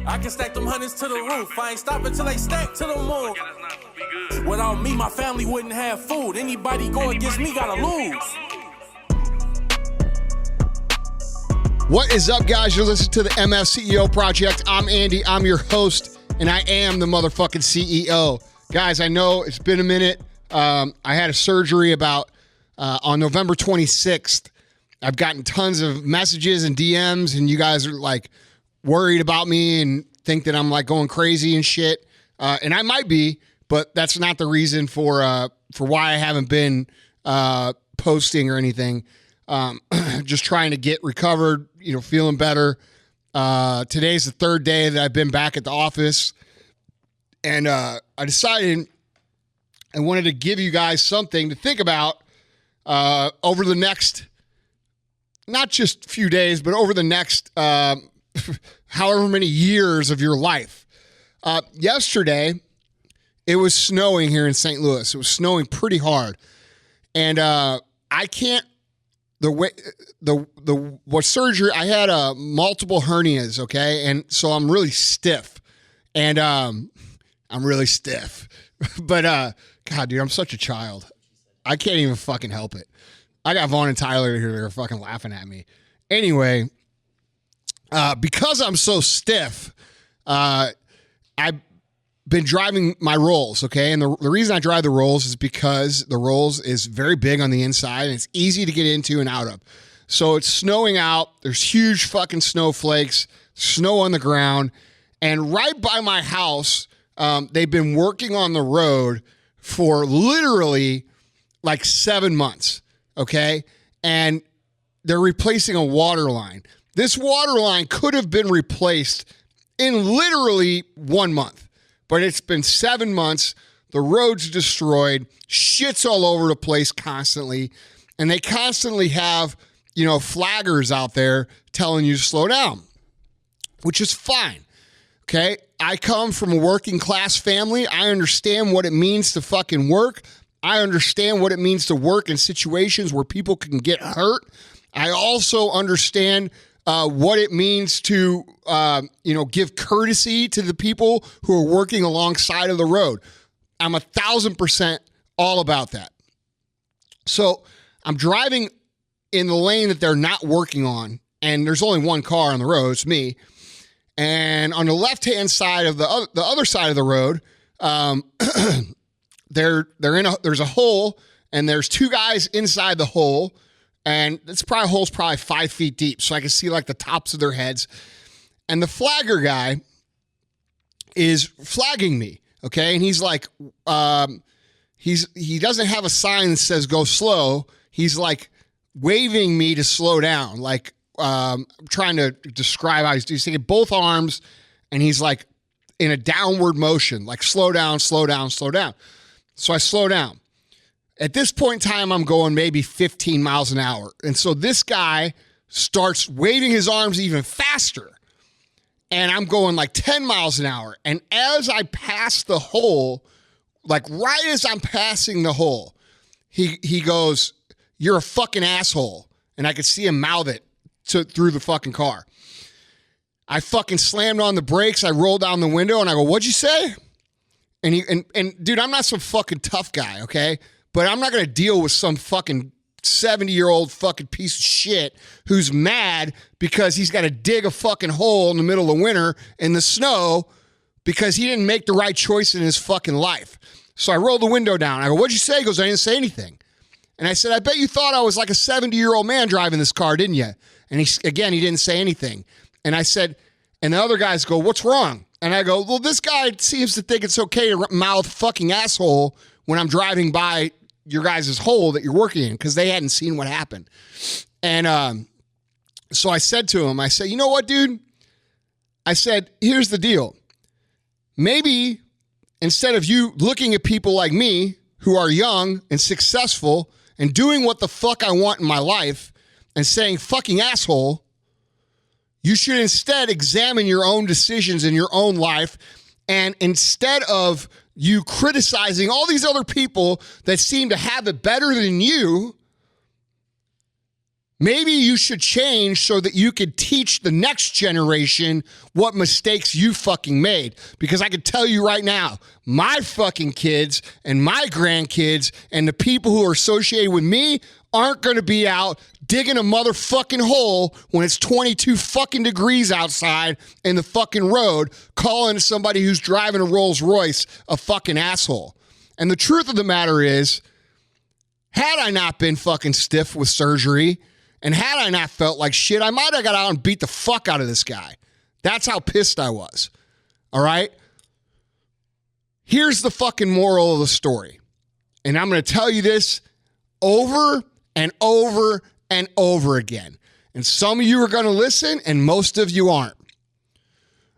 I can stack them hundreds to the roof. I ain't stopping till they stack to the moon. Without me, my family wouldn't have food. Anybody go against me gotta lose. What is up, guys? You're listening to the MFCEO Project. I'm Andy. I'm your host, and I am the motherfucking CEO. Guys, I know it's been a minute. I had a surgery on November 26th. I've gotten tons of messages and DMs, and you guys are like worried about me and think that I'm like going crazy and shit. And I might be, but that's not the reason for why I haven't been posting or anything. Just trying to get recovered, feeling better. Today's the third day that I've been back at the office, and I decided I wanted to give you guys something to think about over the next, not just few days, but over the next however many years of your life. Yesterday, it was snowing here in St. Louis. It was snowing pretty hard, and I can't. What surgery, I had multiple hernias, okay? And so I'm really stiff. And I'm really stiff. But God, dude, I'm such a child. I can't even fucking help it. I got Vaughn and Tyler here that are fucking laughing at me. Anyway, because I'm so stiff, I've been driving my Rolls, okay? And the reason I drive the Rolls is because the Rolls is very big on the inside and it's easy to get into and out of. So it's snowing out. There's huge fucking snowflakes, snow on the ground. And right by my house, they've been working on the road for literally like 7 months, okay? And they're replacing a water line. This water line could have been replaced in literally 1 month. But it's been 7 months. The road's destroyed. Shit's all over the place constantly. And they constantly have, flaggers out there telling you to slow down, which is fine. Okay? I come from a working class family. I understand what it means to fucking work. I understand what it means to work in situations where people can get hurt. I also understand what it means to, give courtesy to the people who are working alongside of the road. I'm 1,000% all about that. So I'm driving in the lane that they're not working on, and there's only one car on the road. It's me. And on the left-hand side of the other side of the road, there's a hole, and there's two guys inside the hole. And hole's probably 5 feet deep, so I can see like the tops of their heads. And the flagger guy is flagging me, okay? And he's like, he doesn't have a sign that says go slow. He's like waving me to slow down, like trying to describe how he's taking both arms, and he's like in a downward motion, like slow down, slow down, slow down. So I slow down. At this point in time, I'm going maybe 15 miles an hour. And so this guy starts waving his arms even faster. And I'm going like 10 miles an hour. And as I pass the hole, like right as I'm passing the hole, he goes, "You're a fucking asshole." And I could see him mouth it through the fucking car. I fucking slammed on the brakes. I rolled down the window and I go, "What'd you say?" And dude, I'm not some fucking tough guy, okay? But I'm not going to deal with some fucking 70-year-old fucking piece of shit who's mad because he's got to dig a fucking hole in the middle of winter in the snow because he didn't make the right choice in his fucking life. So I rolled the window down. I go, "What'd you say?" He goes, "I didn't say anything." And I said, "I bet you thought I was like a 70-year-old man driving this car, didn't you?" And he didn't say anything. And I said, and the other guys go, "What's wrong?" And I go, "Well, this guy seems to think it's okay to mouth fucking asshole when I'm driving by your guys' hole that you're working in," because they hadn't seen what happened. And so I said to him, I said, "You know what, dude?" I said, "Here's the deal. Maybe instead of you looking at people like me who are young and successful and doing what the fuck I want in my life and saying fucking asshole, you should instead examine your own decisions in your own life. And instead of you criticizing all these other people that seem to have it better than you, Maybe you should change so that you could teach the next generation what mistakes you fucking made. Because I can tell you right now, my fucking kids and my grandkids and the people who are associated with me aren't going to be out digging a motherfucking hole when it's 22 fucking degrees outside in the fucking road, calling somebody who's driving a Rolls Royce a fucking asshole. And the truth of the matter is, had I not been fucking stiff with surgery, and had I not felt like shit, I might have got out and beat the fuck out of this guy. That's how pissed I was. All right? Here's the fucking moral of the story. And I'm going to tell you this over and over and over again. And some of you are going to listen, and most of you aren't.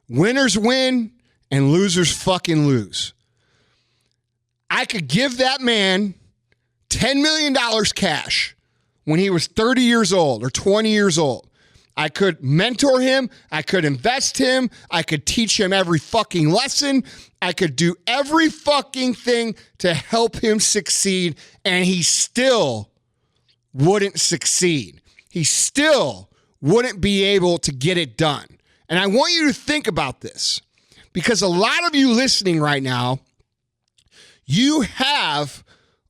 Winners win, and losers fucking lose. I could give that man $10 million cash when he was 30 years old or 20 years old. I could mentor him. I could invest him. I could teach him every fucking lesson. I could do every fucking thing to help him succeed, and he still wouldn't succeed. He still wouldn't be able to get it done. And I want you to think about this, because a lot of you listening right now, you have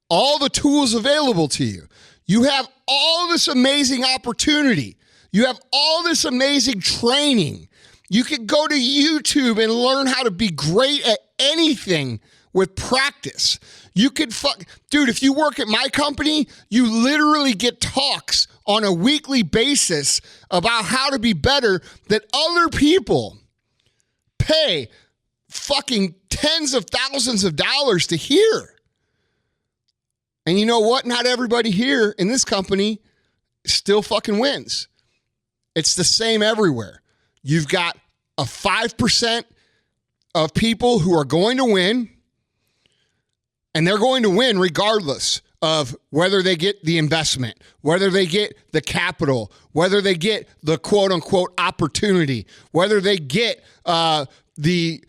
all the tools available to you. You have all this amazing opportunity. You have all this amazing training. You can go to YouTube and learn how to be great at anything with practice. You could dude, if you work at my company, you literally get talks on a weekly basis about how to be better that other people pay fucking tens of thousands of dollars to hear. And you know what? Not everybody here in this company still fucking wins. It's the same everywhere. You've got a 5% of people who are going to win, and they're going to win regardless of whether they get the investment, whether they get the capital, whether they get the quote unquote opportunity, whether they get the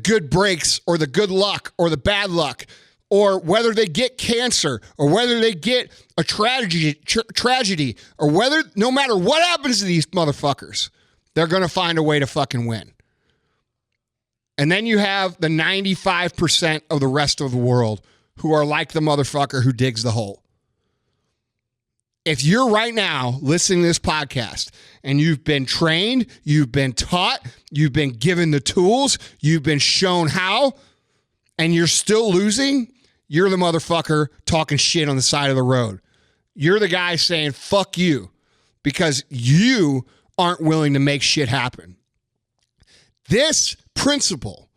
good breaks or the good luck or the bad luck, or whether they get cancer, or whether they get a tragedy, or whether, no matter what happens to these motherfuckers, they're going to find a way to fucking win. And then you have the 95% of the rest of the world who are like the motherfucker who digs the hole. If you're right now listening to this podcast and you've been trained, you've been taught, you've been given the tools, you've been shown how, and you're still losing, you're the motherfucker talking shit on the side of the road. You're the guy saying, fuck you, because you aren't willing to make shit happen. This principle,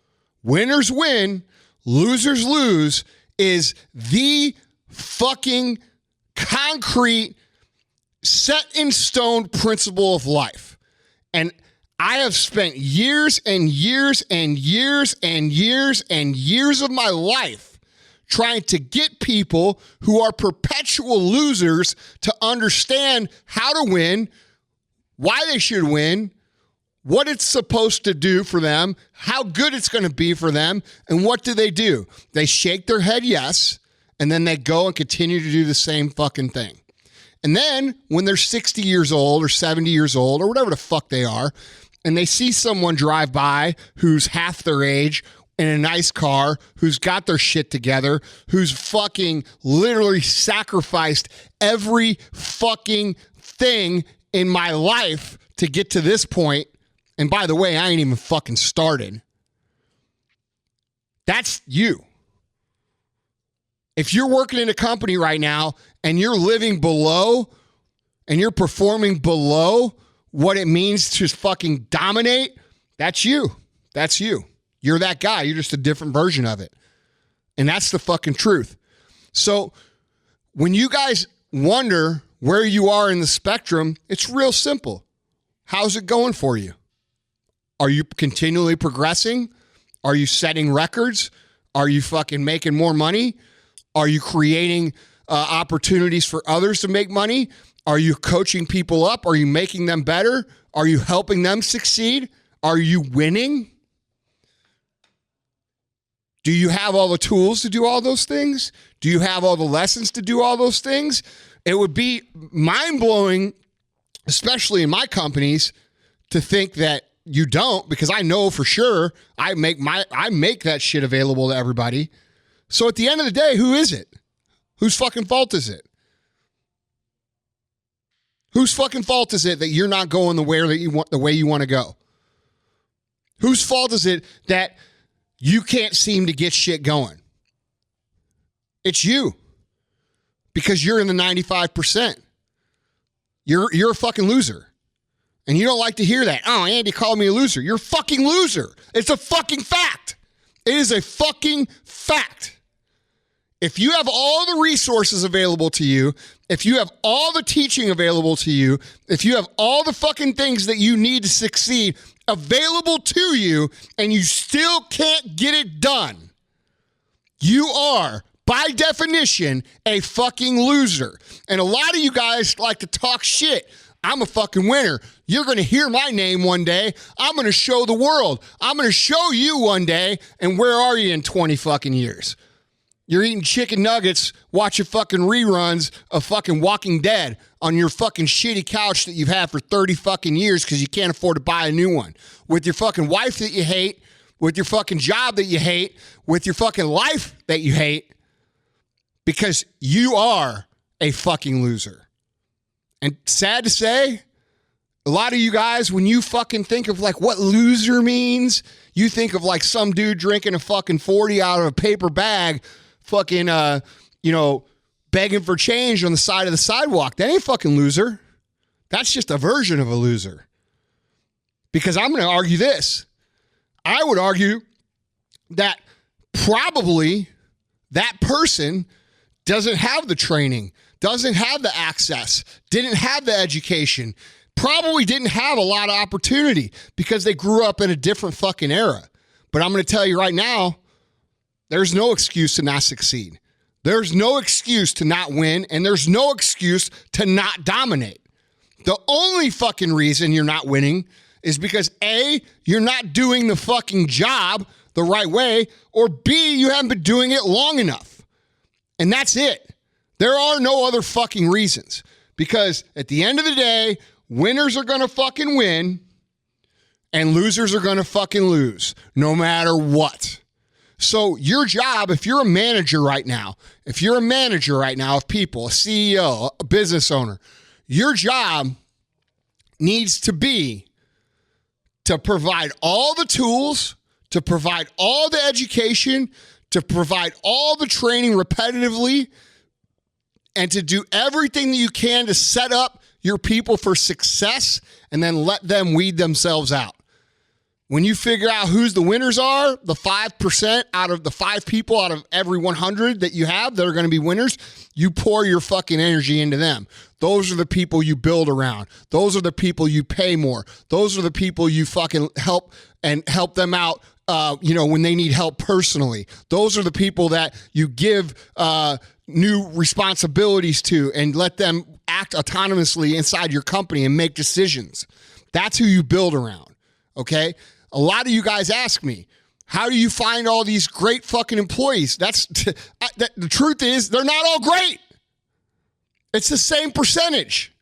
winners win, losers lose, is the fucking concrete, set in stone principle of life. And I have spent years and years and years and years and years of my life trying to get people who are perpetual losers to understand how to win, why they should win, what it's supposed to do for them, how good it's going to be for them, and what do? They shake their head yes, and then they go and continue to do the same fucking thing. And then when they're 60 years old or 70 years old or whatever the fuck they are, and they see someone drive by who's half their age in a nice car, who's got their shit together, who's fucking literally sacrificed every fucking thing in my life to get to this point. And by the way, I ain't even fucking started. That's you. If you're working in a company right now and you're living below and you're performing below what it means to fucking dominate, that's you. That's you. You're that guy. You're just a different version of it. And that's the fucking truth. So when you guys wonder where you are in the spectrum, it's real simple. How's it going for you? Are you continually progressing? Are you setting records? Are you fucking making more money? Are you creating opportunities for others to make money? Are you coaching people up? Are you making them better? Are you helping them succeed? Are you winning? Do you have all the tools to do all those things? Do you have all the lessons to do all those things? It would be mind-blowing, especially in my companies, to think that you don't, because I know for sure I make that shit available to everybody. So at the end of the day, who is it? Whose fucking fault is it? Whose fucking fault is it that you're not going the way you want to go? Whose fault is it that you can't seem to get shit going? It's you. Because you're in the 95%. You're a fucking loser. And you don't like to hear that. Oh, Andy called me a loser. You're a fucking loser. It's a fucking fact. It is a fucking fact. If you have all the resources available to you, if you have all the teaching available to you, if you have all the fucking things that you need to succeed available to you, and you still can't get it done, you are, by definition, a fucking loser. And a lot of you guys like to talk shit. I'm a fucking winner. You're going to hear my name one day. I'm going to show the world. I'm going to show you one day. And where are you in 20 fucking years? You're eating chicken nuggets, watching fucking reruns of fucking Walking Dead on your fucking shitty couch that you've had for 30 fucking years because you can't afford to buy a new one. With your fucking wife that you hate, with your fucking job that you hate, with your fucking life that you hate, because you are a fucking loser. And sad to say, a lot of you guys, when you fucking think of like what loser means, you think of like some dude drinking a fucking 40 out of a paper bag, fucking, begging for change on the side of the sidewalk. That ain't fucking loser. That's just a version of a loser. Because I'm going to argue this. I would argue that probably that person doesn't have the training, doesn't have the access, didn't have the education, probably didn't have a lot of opportunity because they grew up in a different fucking era. But I'm going to tell you right now, there's no excuse to not succeed. There's no excuse to not win, and there's no excuse to not dominate. The only fucking reason you're not winning is because A, you're not doing the fucking job the right way, or B, you haven't been doing it long enough. And that's it. There are no other fucking reasons. Because at the end of the day, winners are going to fucking win and losers are going to fucking lose no matter what. So your job, if you're a manager right now of people, a CEO, a business owner, your job needs to be to provide all the tools, to provide all the education, to provide all the training repetitively, and to do everything that you can to set up your people for success and then let them weed themselves out. When you figure out who's the winners are, the 5% out of the 5 people out of every 100 that you have that are going to be winners, you pour your fucking energy into them. Those are the people you build around. Those are the people you pay more. Those are the people you fucking help them out, when they need help personally. Those are the people that you give new responsibilities to and let them act autonomously inside your company and make decisions. That's who you build around, okay? A lot of you guys ask me, how do you find all these great fucking employees? The truth is, they're not all great. It's the same percentage.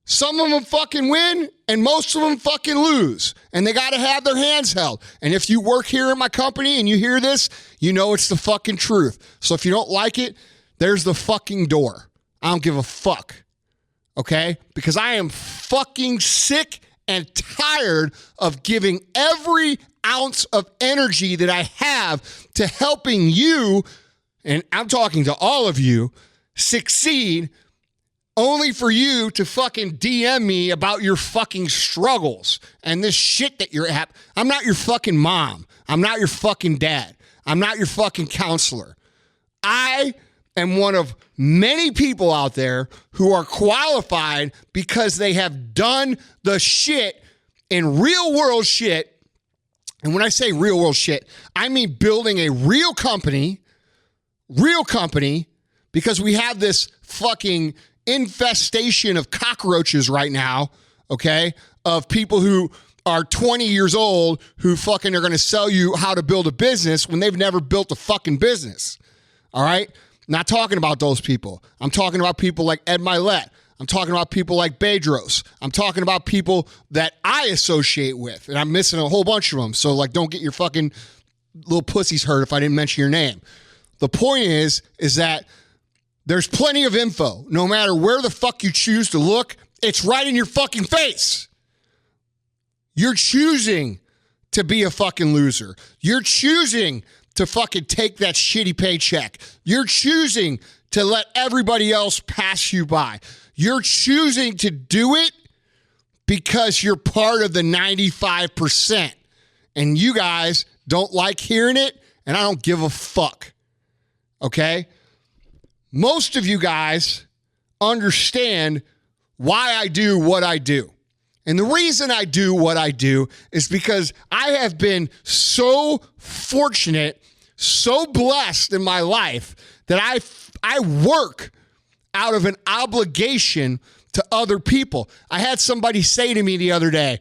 Some of them fucking win and most of them fucking lose. And they got to have their hands held. And if you work here in my company and you hear this, you know it's the fucking truth. So if you don't like it, there's the fucking door. I don't give a fuck. Okay? Because I am fucking sick and tired of giving every ounce of energy that I have to helping you, and I'm talking to all of you, succeed, only for you to fucking DM me about your fucking struggles and this shit that you're at. I'm not your fucking mom. I'm not your fucking dad. I'm not your fucking counselor. I am one of many people out there who are qualified because they have done the shit in real world shit. And when I say real world shit, I mean building a real company, because we have this fucking infestation of cockroaches right now, okay, of people who are 20 years old who fucking are going to sell you how to build a business when they've never built a fucking business, all right? Not talking about those people. I'm talking about people like Ed Milet. I'm talking about people like Bedros. I'm talking about people that I associate with, and I'm missing a whole bunch of them. So, like, don't get your fucking little pussies hurt if I didn't mention your name. The point is that there's plenty of info. No matter where the fuck you choose to look, it's right in your fucking face. You're choosing to be a fucking loser. You're choosing to fucking take that shitty paycheck. You're choosing to let everybody else pass you by. You're choosing to do it because you're part of the 95%. And you guys don't like hearing it, and I don't give a fuck. Okay? Most of you guys understand why I do what I do. And the reason I do what I do is because I have been so fortunate, so blessed in my life that I work out of an obligation to other people. I had somebody say to me the other day,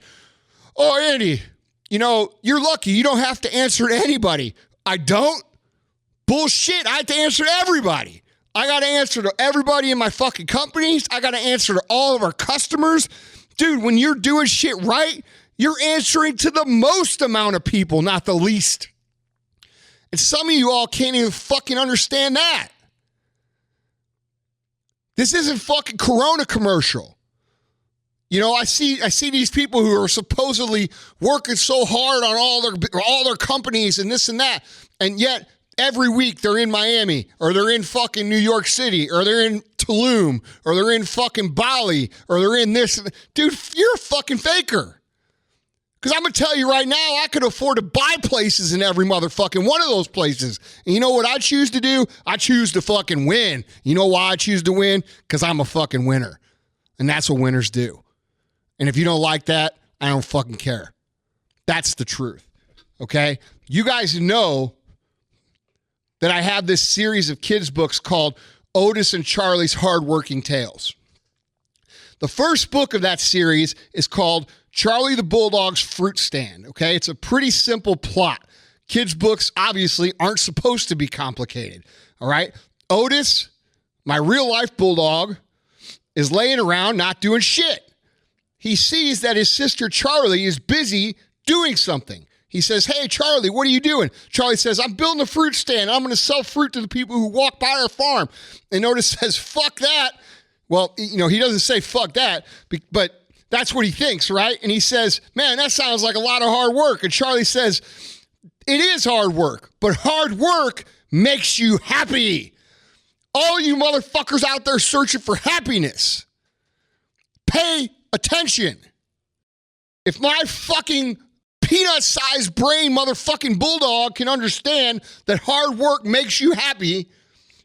"Oh, Andy, you're lucky. You don't have to answer to anybody." I don't? Bullshit. I have to answer to everybody. I got to answer to everybody in my fucking companies. I got to answer to all of our customers. Dude, when you're doing shit right, you're answering to the most amount of people, not the least. And some of you all can't even fucking understand that. This isn't fucking Corona commercial. I see these people who are supposedly working so hard on all their companies and this and that, and yet every week they're in Miami, or they're in fucking New York City, or they're in Tulum, or they're in fucking Bali, or they're in this. Dude, you're a fucking faker. Because I'm going to tell you right now, I could afford to buy places in every motherfucking one of those places. And you know what I choose to do? I choose to fucking win. You know why I choose to win? Because I'm a fucking winner. And that's what winners do. And if you don't like that, I don't fucking care. That's the truth. Okay? You guys know that I have this series of kids' books called Otis and Charlie's Hardworking Tales. The first book of that series is called Charlie the Bulldog's Fruit Stand, okay? It's a pretty simple plot. Kids' books, obviously, aren't supposed to be complicated, all right? Otis, my real-life bulldog, is laying around not doing shit. He sees that his sister Charlie is busy doing something. He says, "Hey, Charlie, what are you doing?" Charlie says, "I'm building a fruit stand. I'm going to sell fruit to the people who walk by our farm." And Otis says, "Fuck that." Well, he doesn't say fuck that, but that's what he thinks, right? And he says, "Man, that sounds like a lot of hard work." And Charlie says, "It is hard work, but hard work makes you happy. All you motherfuckers out there searching for happiness, pay attention. If my fucking peanut-sized brain motherfucking bulldog can understand that hard work makes you happy,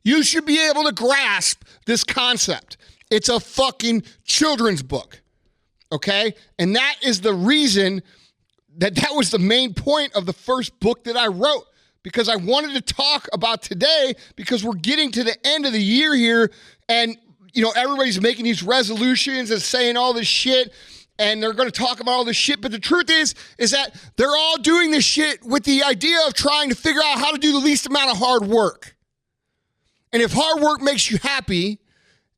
you should be able to grasp this concept. It's a fucking children's book, okay? And that is the reason that was the main point of the first book that I wrote, because I wanted to talk about today, because we're getting to the end of the year here, and, everybody's making these resolutions and saying all this shit, and they're going to talk about all this shit. But the truth is that they're all doing this shit with the idea of trying to figure out how to do the least amount of hard work. And if hard work makes you happy,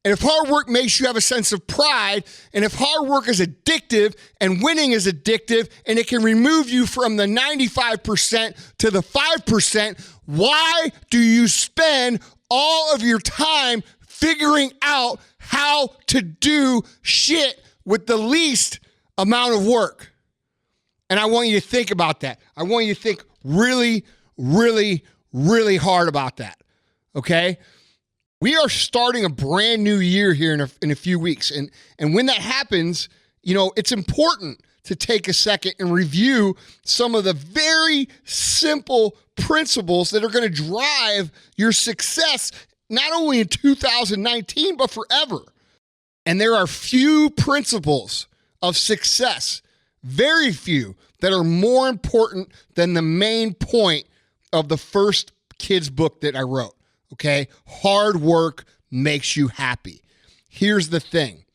and if hard work makes you have a sense of pride, and if hard work is addictive and winning is addictive, and it can remove you from the 95% to the 5%, why do you spend all of your time figuring out how to do shit with the least amount of work? And I want you to think about that. I want you to think really, really, really hard about that. Okay? We are starting a brand new year here in a few weeks. And when that happens, it's important to take a second and review some of the very simple principles that are going to drive your success, not only in 2019, but forever. And there are few principles of success, very few, that are more important than the main point of the first kids' book that I wrote, okay? Hard work makes you happy. Here's the thing.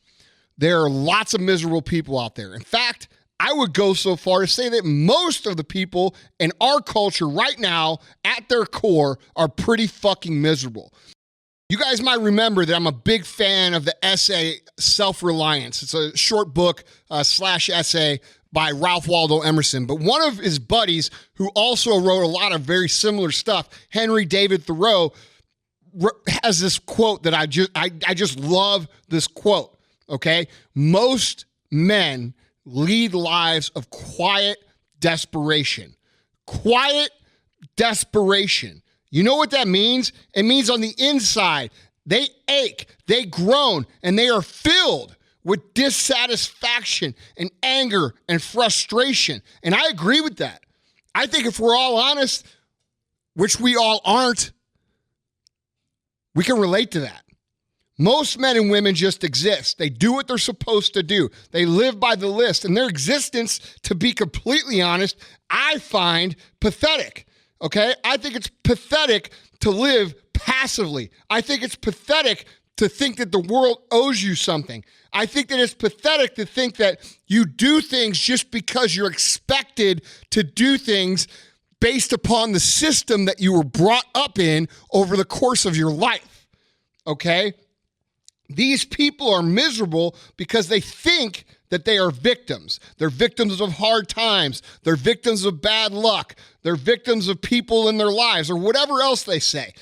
There are lots of miserable people out there. In fact, I would go so far to say that most of the people in our culture right now, at their core, are pretty fucking miserable. You guys might remember that I'm a big fan of the essay Self-Reliance. It's a short book slash essay by Ralph Waldo Emerson. But one of his buddies who also wrote a lot of very similar stuff, Henry David Thoreau, has this quote that I just love this quote, okay? Most men lead lives of quiet desperation. Quiet desperation. You know what that means? It means on the inside, they ache, they groan, and they are filled with dissatisfaction and anger and frustration. And I agree with that. I think if we're all honest, which we all aren't, we can relate to that. Most men and women just exist. They do what they're supposed to do. They live by the list. And their existence, to be completely honest, I find pathetic. Okay? I think it's pathetic to live passively. I think it's pathetic to think that the world owes you something. I think that it's pathetic to think that you do things just because you're expected to do things based upon the system that you were brought up in over the course of your life. Okay? These people are miserable because they think that they are victims. They're victims of hard times. They're victims of bad luck. They're victims of people in their lives or whatever else they say.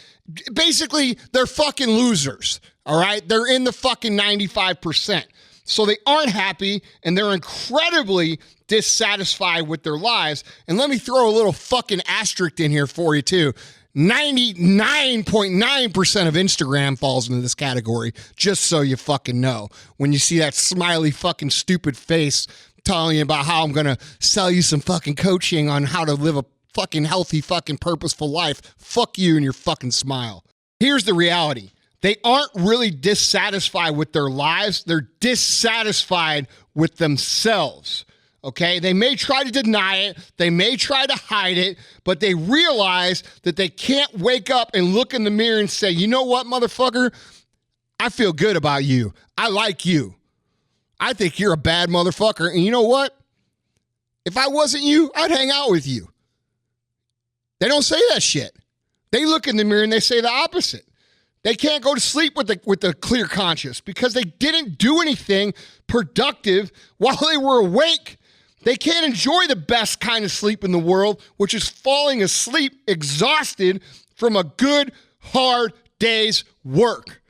Basically, they're fucking losers, all right? They're in the fucking 95%. So they aren't happy and they're incredibly dissatisfied with their lives. And let me throw a little fucking asterisk in here for you too. 99.9% of Instagram falls into this category, just so you fucking know. When you see that smiley fucking stupid face telling you about how I'm going to sell you some fucking coaching on how to live a fucking healthy fucking purposeful life, fuck you and your fucking smile. Here's the reality. They aren't really dissatisfied with their lives. They're dissatisfied with themselves. Okay, they may try to deny it, they may try to hide it, but they realize that they can't wake up and look in the mirror and say, you know what, motherfucker? I feel good about you. I like you. I think you're a bad motherfucker. And you know what? If I wasn't you, I'd hang out with you. They don't say that shit. They look in the mirror and they say the opposite. They can't go to sleep with a clear conscience because they didn't do anything productive while they were awake. They can't enjoy the best kind of sleep in the world, which is falling asleep exhausted from a good, hard day's work.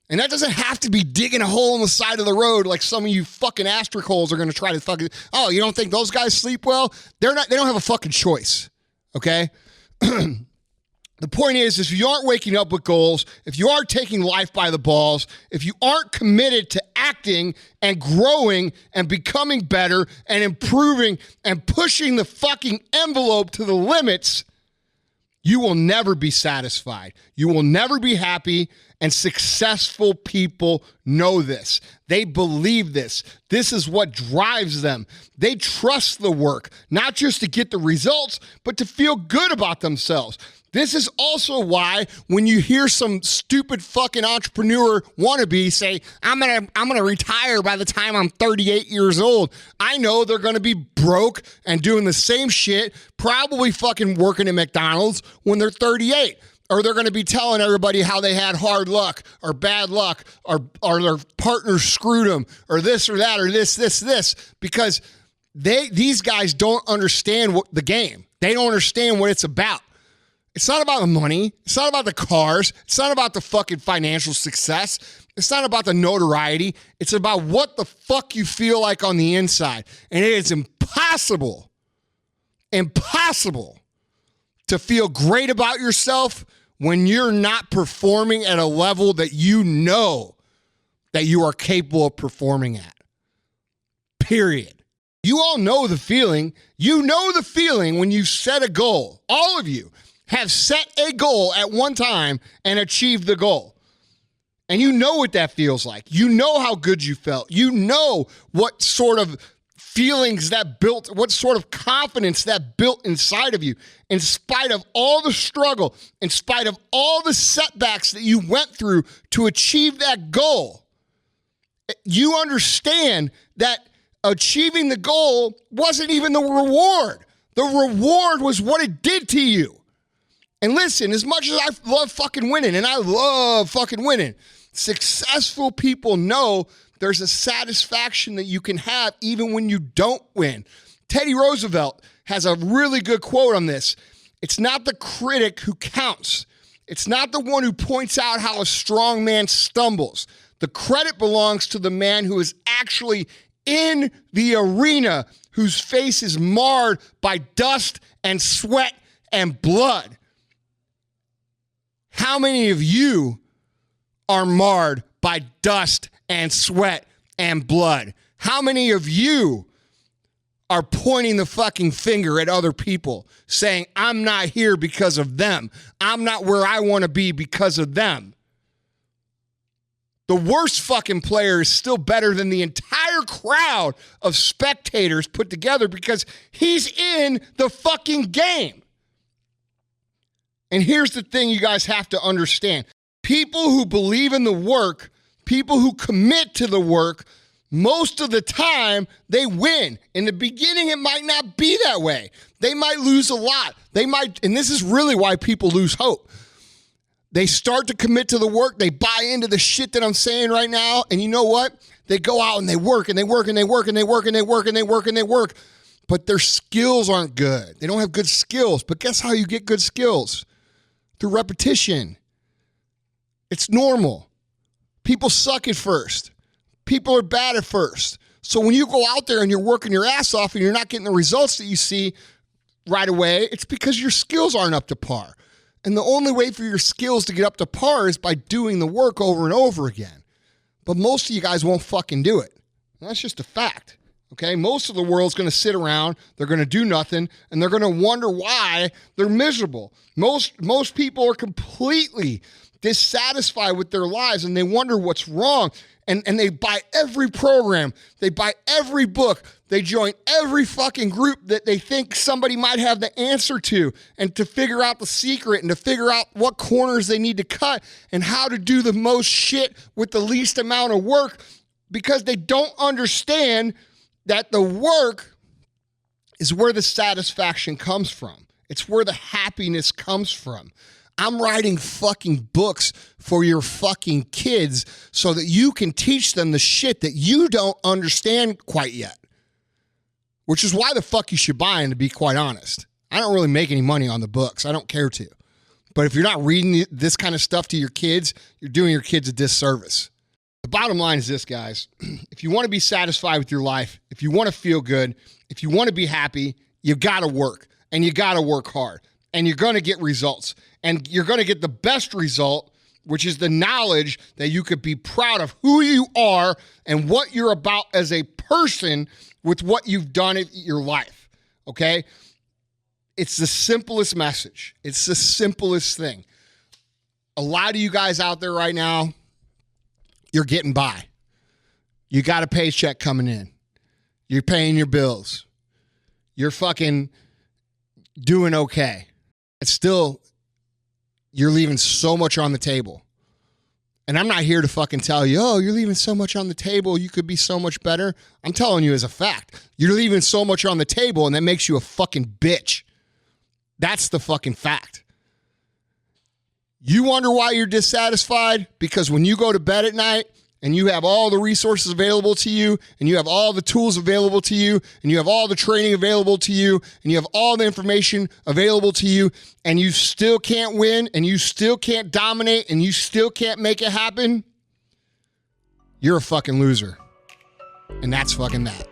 And that doesn't have to be digging a hole in the side of the road like some of you fucking asterisk holes are going to try to fucking, oh, you don't think those guys sleep well? They don't have a fucking choice, okay? The point is, if you aren't waking up with goals, if you aren't taking life by the balls, if you aren't committed to acting and growing and becoming better and improving and pushing the fucking envelope to the limits, you will never be satisfied. You will never be happy, and successful people know this. They believe this. This is what drives them. They trust the work, not just to get the results, but to feel good about themselves. This is also why when you hear some stupid fucking entrepreneur wannabe say, I'm gonna retire by the time I'm 38 years old, I know they're gonna be broke and doing the same shit, probably fucking working at McDonald's when they're 38. Or they're going to be telling everybody how they had hard luck or bad luck or their partner screwed them or this or that or this, because these guys don't understand the game. They don't understand what it's about. It's not about the money. It's not about the cars. It's not about the fucking financial success. It's not about the notoriety. It's about what the fuck you feel like on the inside. And it is impossible to feel great about yourself when you're not performing at a level that you know that you are capable of performing at. Period. You all know the feeling. You know the feeling when you set a goal. All of you have set a goal at one time and achieved the goal. And you know what that feels like. You know how good you felt. You know what sort of feelings that built, what sort of confidence that built inside of you, in spite of all the struggle, in spite of all the setbacks that you went through to achieve that goal. You understand that achieving the goal wasn't even the reward. The reward was what it did to you. And listen, as much as I love fucking winning, and I love fucking winning, successful people know there's a satisfaction that you can have even when you don't win. Teddy Roosevelt has a really good quote on this. It's not the critic who counts. It's not the one who points out how a strong man stumbles. The credit belongs to the man who is actually in the arena, whose face is marred by dust and sweat and blood. How many of you are marred by dust and sweat and blood? How many of you are pointing the fucking finger at other people, saying, I'm not here because of them. I'm not where I want to be because of them. The worst fucking player is still better than the entire crowd of spectators put together because he's in the fucking game. And here's the thing you guys have to understand. People who believe in the work, people who commit to the work, most of the time, they win. In the beginning, it might not be that way. They might lose a lot. They might, and this is really why people lose hope. They start to commit to the work. They buy into the shit that I'm saying right now. And you know what? They go out and they work and they work and they work and they work and they work and they work and they work. But their skills aren't good. They don't have good skills. But guess how you get good skills? Through repetition. It's normal. People suck at first. People are bad at first. So when you go out there and you're working your ass off and you're not getting the results that you see right away, it's because your skills aren't up to par. And the only way for your skills to get up to par is by doing the work over and over again. But most of you guys won't fucking do it. That's just a fact. Okay? Most of the world's going to sit around, they're going to do nothing, and they're going to wonder why they're miserable. Most people are completely dissatisfied with their lives and they wonder what's wrong. And they buy every program, they buy every book, they join every fucking group that they think somebody might have the answer to, and to figure out the secret and to figure out what corners they need to cut and how to do the most shit with the least amount of work, because they don't understand that the work is where the satisfaction comes from. It's where the happiness comes from. I'm writing fucking books for your fucking kids so that you can teach them the shit that you don't understand quite yet. Which is why the fuck you should buy them, to be quite honest. I don't really make any money on the books. I don't care to. But if you're not reading this kind of stuff to your kids, you're doing your kids a disservice. The bottom line is this, guys. If you want to be satisfied with your life, if you want to feel good, if you want to be happy, you got to work. And you got to work hard. And you're going to get results. And you're going to get the best result, which is the knowledge that you could be proud of who you are and what you're about as a person with what you've done in your life, okay? It's the simplest message. It's the simplest thing. A lot of you guys out there right now, you're getting by. You got a paycheck coming in. You're paying your bills. You're fucking doing okay. It's still, you're leaving so much on the table. And I'm not here to fucking tell you, oh, you're leaving so much on the table, you could be so much better. I'm telling you as a fact. You're leaving so much on the table, and that makes you a fucking bitch. That's the fucking fact. You wonder why you're dissatisfied? Because when you go to bed at night and you have all the resources available to you, and you have all the tools available to you, and you have all the training available to you, and you have all the information available to you, and you still can't win, and you still can't dominate, and you still can't make it happen, you're a fucking loser. And that's fucking that.